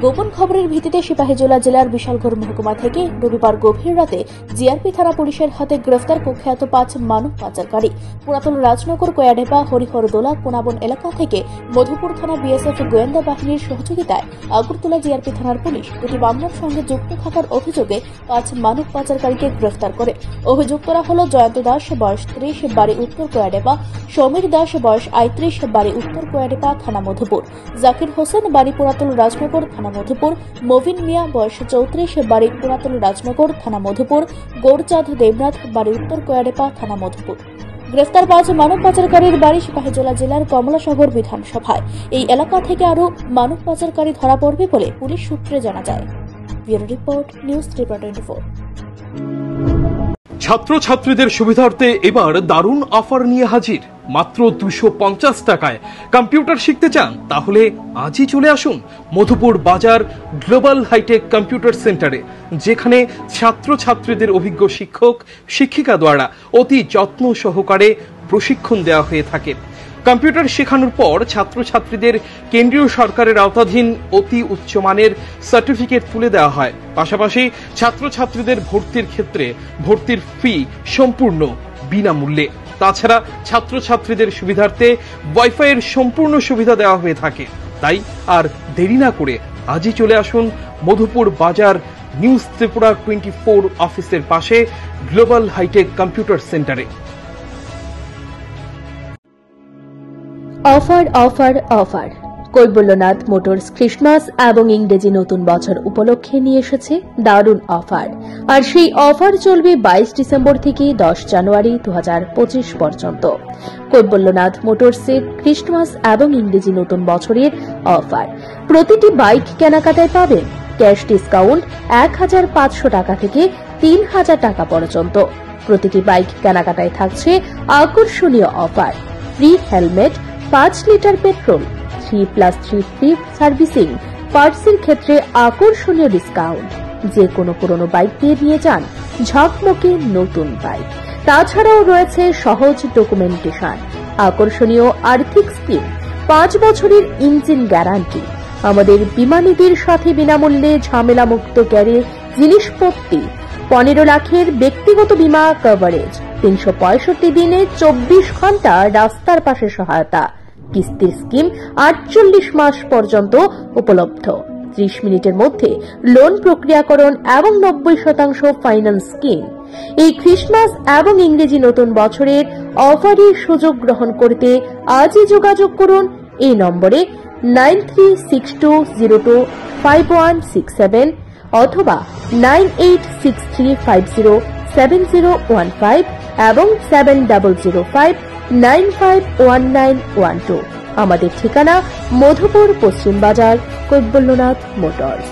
গোপন খবরের ভিত্তিতে সিপাহীজলা জেলার বিশালগড় মহকুমা থেকে রবিবার গভীর রাতে জিআরপি থানা পুলিশের হাতে গ্রেফতার কুখ্যাত 5 মানব পাচারকারী। পুরাতন রাজনগর কয়াডেপা হরিহরদোলা কোনাবন এলাকা থেকে মধুপুর থানা বিএসএফ গোয়েন্দা বাহিনীর সহযোগিতায় আগরতলা জিআরপি থানার পুলিশ দুটি মামলার সঙ্গে যুক্ত থাকার অভিযোগে 5 মানব পাচারকারীকে গ্রেফতার করে। অভিযুক্তরা হল জয়ন্ত দাস, বয়স 30, বাড়ি উত্তর কয়াডেপা; সমীর দাস, বয়স 35, বাড়ি উত্তর কয়াডেপা, থানা মধুপুর; জাকির হোসেন, বাড়ি পুরাতন রাজনগর, থানা মধুপুর; মবিন মিয়া, বয়স 34, বাড়ি পুরাতন রাজনগর, থানা মধুপুর; গৌরচাঁদ দেবনাথ, বাড়ি উত্তর কয়াডেপা, থানা মধুপুর। গ্রেফতার 5 মানব পাচারকারীর বাড়ি সিপাহীজলা জেলার কমলাসাগর বিধানসভায়। এই এলাকা থেকে আরও মানব পাচারকারী ধরা পড়বে বলে পুলিশ সূত্রে জানা যায়। Bureau report, news 3.24। ছাত্রছাত্রীদের সুবিধার্থে এবার দারুণ অফার নিয়ে হাজির। মাত্র 250 টাকায় কম্পিউটার শিখতে চান? তাহলে আজই চলে আসুন মধুপুর বাজার গ্লোবাল হাইটেক কম্পিউটার সেন্টারে, যেখানে ছাত্রছাত্রীদের অভিজ্ঞ শিক্ষক শিক্ষিকা দ্বারা অতি যত্ন সহকারে প্রশিক্ষণ দেওয়া হয়ে থাকে। কম্পিউটার শেখানোর পর ছাত্রছাত্রীদের কেন্দ্রীয় সরকারের আওতাধীন অতি উচ্চমানের সার্টিফিকেট তুলে দেওয়া হয়। পাশাপাশি ছাত্রছাত্রীদের ভর্তির ক্ষেত্রে ভর্তির ফি সম্পূর্ণ বিনামূল্যে। তাছাড়া ছাত্রছাত্রীদের সুবিধার্থে ওয়াইফাইয়ের সম্পূর্ণ সুবিধা দেওয়া হয়ে থাকে। তাই আর দেরি না করে আজই চলে আসুন মধুপুর বাজার নিউজ ত্রিপুরা 24 অফিসের পাশে গ্লোবাল হাইটেক কম্পিউটার সেন্টারে। Offer offer offer! Kaibalyanath motors Christmas এবং ইংরেজি নতুন বছর উপলক্ষে নিয়ে এসেছে দারুণ অফার। আর সেই অফার চলবে 22 ডিসেম্বর থেকে 10 জানুয়ারি 2025 পর্যন্ত। কৈবল্যনাথ মোটরসের ক্রিসমাস এবং ইংরেজি নতুন বছরের অফার। প্রতিটি বাইক কেনাকাটায় পাবেন ক্যাশ ডিসকাউন্ট 1500 টাকা থেকে 3000 টাকা পর্যন্ত। প্রতিটি বাইক কেনাকাটায় থাকছে আকর্ষণীয় offer: free helmet, 5 litre petrol, 3+3 free servicing, পার্টসের ক্ষেত্রে আকর্ষণীয় ডিসকাউন্ট। যে কোনো পুরনো বাইক দিয়ে নিয়ে যান ঝকমকে নতুন বাইক। তাছাড়াও রয়েছে সহজ ডকুমেন্টেশন, আকর্ষণীয় আর্থিক স্কিম, 5 বছরের ইঞ্জিন গ্যারান্টি। আমাদের বিমানীদের সাথে বিনামূল্যে ঝামেলামুক্ত গ্যারেজ জিনিসপত্র, 15 লাখের ব্যক্তিগত বীমা কভারেজ, 365 দিনে 24 ঘন্টা রাস্তার পাশে সহায়তা, কিস্তির স্কিম 48 মাস পর্যন্ত উপলব্ধ, 30 মিনিটের মধ্যে লোন প্রক্রিয়াকরণ এবং 90% ফাইন্যান্স স্কিম। এই ক্রিসমাস এবং ইংরেজি নতুন বছরের অফারের সুযোগ গ্রহণ করতে আজই যোগাযোগ করুন এই নম্বরে 9362025167 অথবা 9863507015 এবং 7005951912। আমাদের ঠিকানা মধুপুর পশ্চিম বাজার, কৈবল্যনাথ মোটরস।